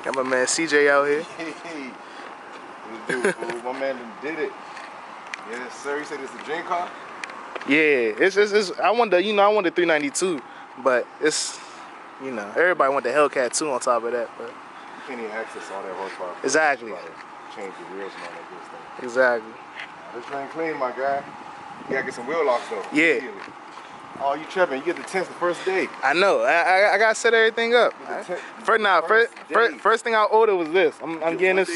Got my man CJ out here. Hey, dude, fool. My man did it. Yes, sir. You said it's a dream car? Yeah, it's I want the, I want the 392, but it's, everybody want the Hellcat 2 on top of that, but. You can't even access all that horsepower. Exactly. Change the wheels and all that good stuff. Exactly. This thing clean, my guy. You gotta get some wheel locks though. Yeah. Oh, you tripping? You get the tents the first day. I know. I gotta set everything up. First thing I ordered was this. I'm getting this.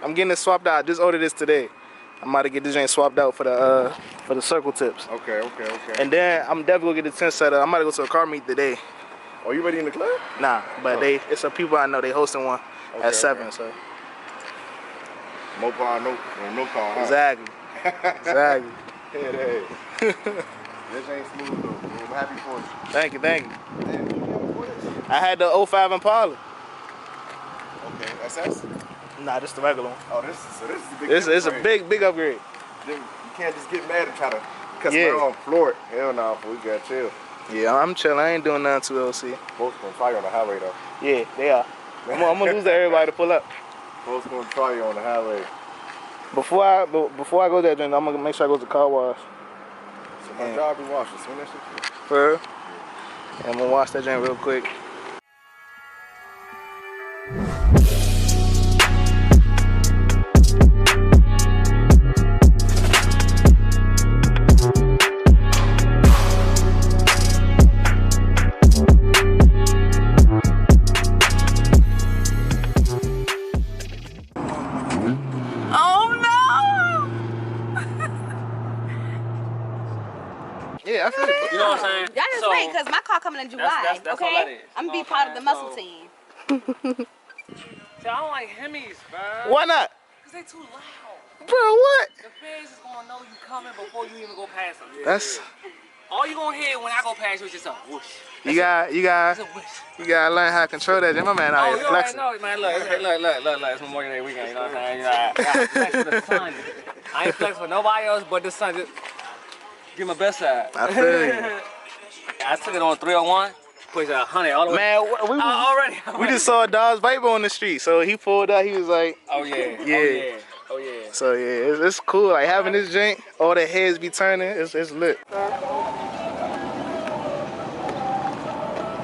I'm getting this swapped out. I just ordered this today. I'm about to get this thing swapped out for the circle tips. Okay. And then I'm definitely gonna get the tent set up. I'm about to go to a car meet today. Oh, you ready in the club? Nah, but it's some people I know. They hosting one at 7. So. No car, no car. Huh? Exactly. Exactly. Hey. This ain't smooth though. I'm happy for you. Thank you. Damn, what is it? I had the 05 Impala. Okay, SS? Nah, this the regular one. Oh, this is a big. It's a big upgrade. You can't just get mad and try to cuss me on floor it. Hell no, we gotta chill. Yeah, I'm chilling. I ain't doing nothing to LC. Folks gonna try you on the highway though. Yeah, they are. I'm gonna lose to everybody to pull up. Folks gonna try you on the highway. Before I go there, then I'm gonna make sure I go to the car wash. So my job is washing. Swing that shit. For real? Yeah, I'm gonna wash that joint real quick. Yeah, I feel it. You know what I'm saying? Y'all just wait, because my car coming in July, that's all that is. I'm going to be part of the muscle team. See, I don't like Hemis, bro. Why not? Because they too loud. Bro, what? The fans is going to know you coming before you even go past them. That's... All you going to hear when I go past you is just a whoosh. You gotta learn how to control that. My man out here flexing. Oh, man, look. It's Memorial Day weekend, you know what I'm saying? I gotta flex for the sun. I ain't flex for nobody else but the sun. Just give my best side. I feel you. I took it on 301. Pushed 100 all the way. Man, we just saw Dawes Viper on the street, so he pulled out. He was like, oh yeah. So yeah, it's cool. Like having this drink, all the heads be turning. It's lit.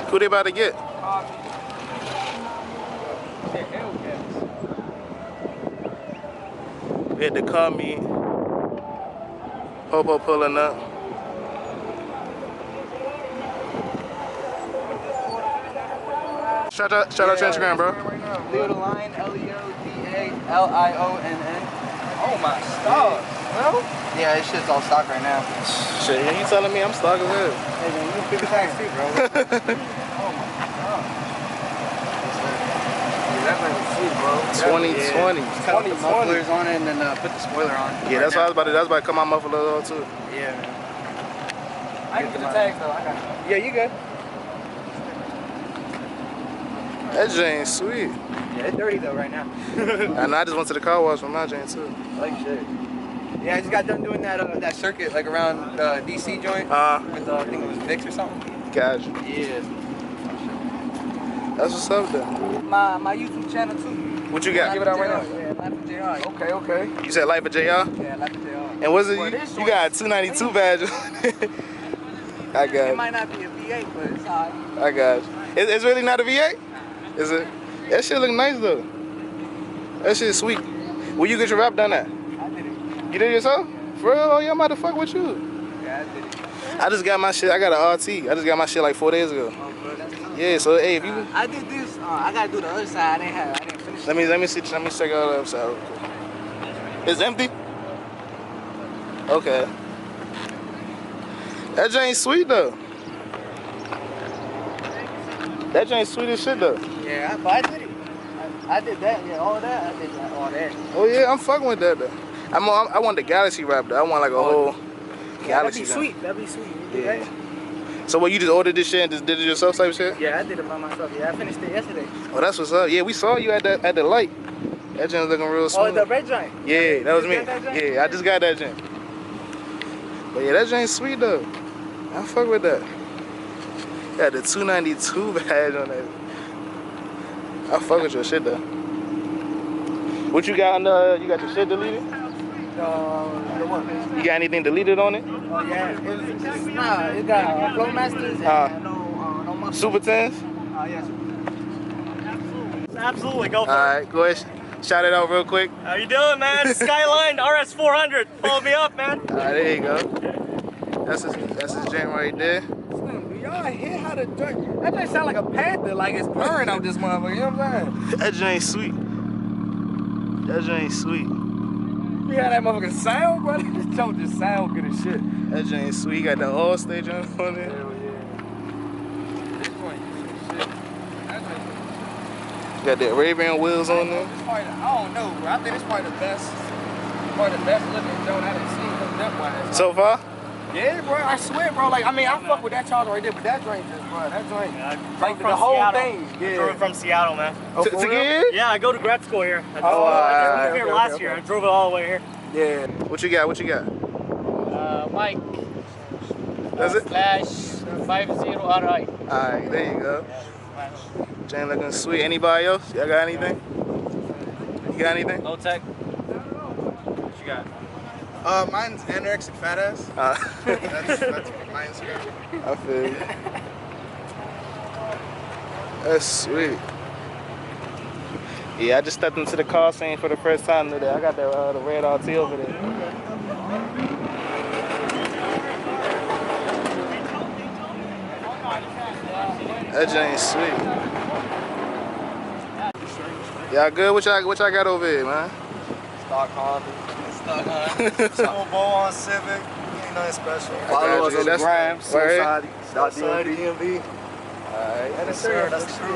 Who they about to get? We had the car meet. Popo pulling up. Shout out to Instagram, bro. Leann, Leann. Oh my stars, bro. Yeah, this shit's all stock right now. Shit, you telling me I'm stock as hell. Hey man, you 50 tax too, bro. Oh my god. That thing was sweet, bro. 2020. Cut the mufflers on it and then put the spoiler on. Yeah, that's what I was about to do. I was about to cut my muffler on too. Yeah, man. I can get the tags though. I got it. Yeah, you good. That joint sweet. Yeah, it's dirty though right now. And I just went to the car wash for my joint too. Like shit. Yeah, I just got done doing that circuit like around the DC joint with I think it was Vicks or something. Gotcha. Yeah. That's what's up though. My YouTube channel too. What you got? Give it out right now. Yeah, Life of JR. Okay. You said Life of JR? Yeah, Life of JR. And was it you got a 292 badge on it? I got it. It might not be a V8, but it's alright. I got you. It's really not a V8? Is it? That shit look nice though. That shit sweet. Where you get your rap done at? I did it. You did it yourself? For real? Oh yeah, I'm about to fuck with you. Yeah, I did it. I just got my shit. I got an RT. I just got my shit like 4 days ago. Oh, bro, that's tough. Yeah. So hey, if you. I did this. I gotta do the other side. I didn't finish. Let me see. Let me check out the other side real quick. It's empty. Okay. That joint sweet though. That joint sweet as shit though. Yeah, but I did it. I did that. Yeah, all that. I did that. All that. Oh yeah, I'm fucking with that though. I want the Galaxy wrap though. I want like a whole Galaxy. That'd be sweet. That'd be sweet. Yeah. Right? So what, you just ordered this shit and just did it yourself type shit? Yeah, I did it by myself. Yeah, I finished it yesterday. Oh, that's what's up. Yeah, we saw you at the light. That joint looking real smooth. Oh, the red joint? Yeah, that was me. That Yeah, I just got that joint. But yeah, that joint's sweet though. I fuck with that. Got the 292 badge on that. I fuck with your shit though. What you got on the? You got your shit deleted? The what? You got anything deleted on it? Oh yeah, it's just nah. It got flow masters and no muscle. Super 10s? Yeah. Absolutely, go for it. Alright, go ahead. Shout it out real quick. How you doing, man? Skyline RS400. Follow me up, man. Alright, there you go. That's his jam right there. Do y'all hear how the joint? That joint sound like a panther, like it's purring out this motherfucker. You know what I'm saying? That joint sweet. That joint sweet. You hear that motherfucker sound, bro? This joint just sound good as shit. That joint sweet. You got the all stage on it. Hell yeah. This joint shit. That joint. Got the Ray-Ban wheels on there. I don't know, bro. I think it's probably the best looking joint I done seen hooked up wise. So far? Yeah, bro. I swear, bro. Like, I mean, I fuck with that charger right there, but that joint just, bro. That joint, like the whole Seattle. thing. I drove it from Seattle, man. Oh, To for get real? here? Yeah, I go to grad school here. I okay, moved here okay, last okay. year. I drove it all the way here. Yeah. What you got? What you got? Mike That's it? /50 RI. Alright, there you go. Jane looking sweet. Anybody else? Y'all got anything? You got anything? Low tech. What you got? Mine's anorexic fat ass. That's my Instagram. I feel you. That's sweet. Yeah, I just stepped into the car scene for the first time today. I got the red RT over there. That joint sweet. Y'all good? What y'all got over here, man? Stock Honda. Full bowl on Civic. Ain't nothing special. got Follow us you. on the That's gram. right. Southside DMV. Alright. Yes, sir. That's the crew.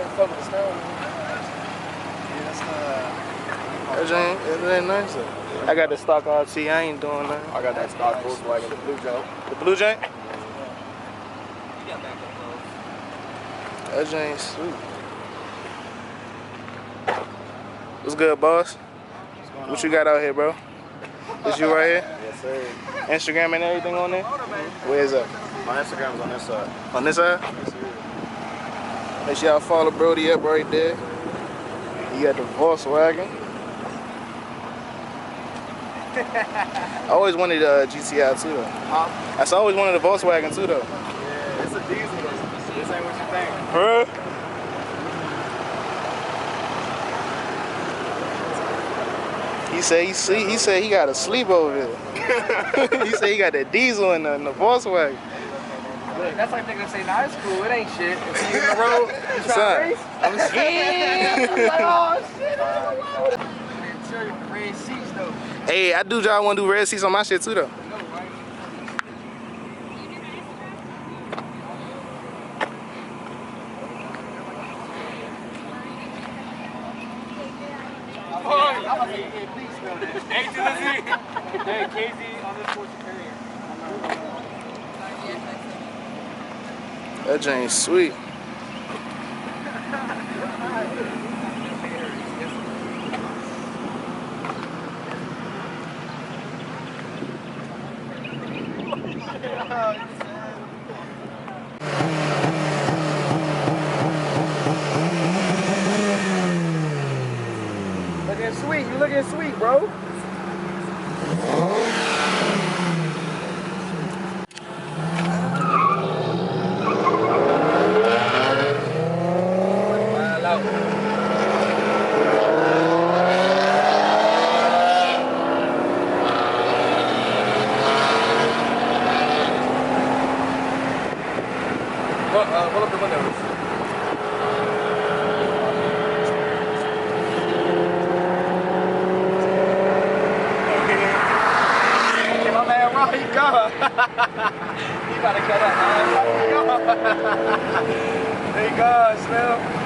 That ain't nice. I got the stock RT. I ain't doing nothing. I got that stock Volkswagen, the blue jump. The blue joint? That joint sweet. What's good, boss? What you got out here, bro? This you right here? Yes, sir. Instagram and everything on there? Where is that? My Instagram's on this side. On this side? Yes, sir. Make sure y'all follow Brody up right there. You got the Volkswagen. I always wanted a GTI too though. Huh? I always wanted a Volkswagen too though. Yeah, it's a diesel. This ain't what you think. Huh? He said he got a sleep over there. He said he got that diesel in the Volkswagen. That's like niggas say, nah, it's cool. It ain't shit. If you in the road, you trying Son, to race? I'm Yeah. Like, oh shit. Red seats though. Hey, I do y'all want to do red seats on my shit too though. Hey, Casey on this Porsche Carrier. That joint's sweet. Looking sweet. You looking sweet, bro. Roll up the windows. Okay, my man, Ron, he gone. He about to cut up, man. There he goes, Slim.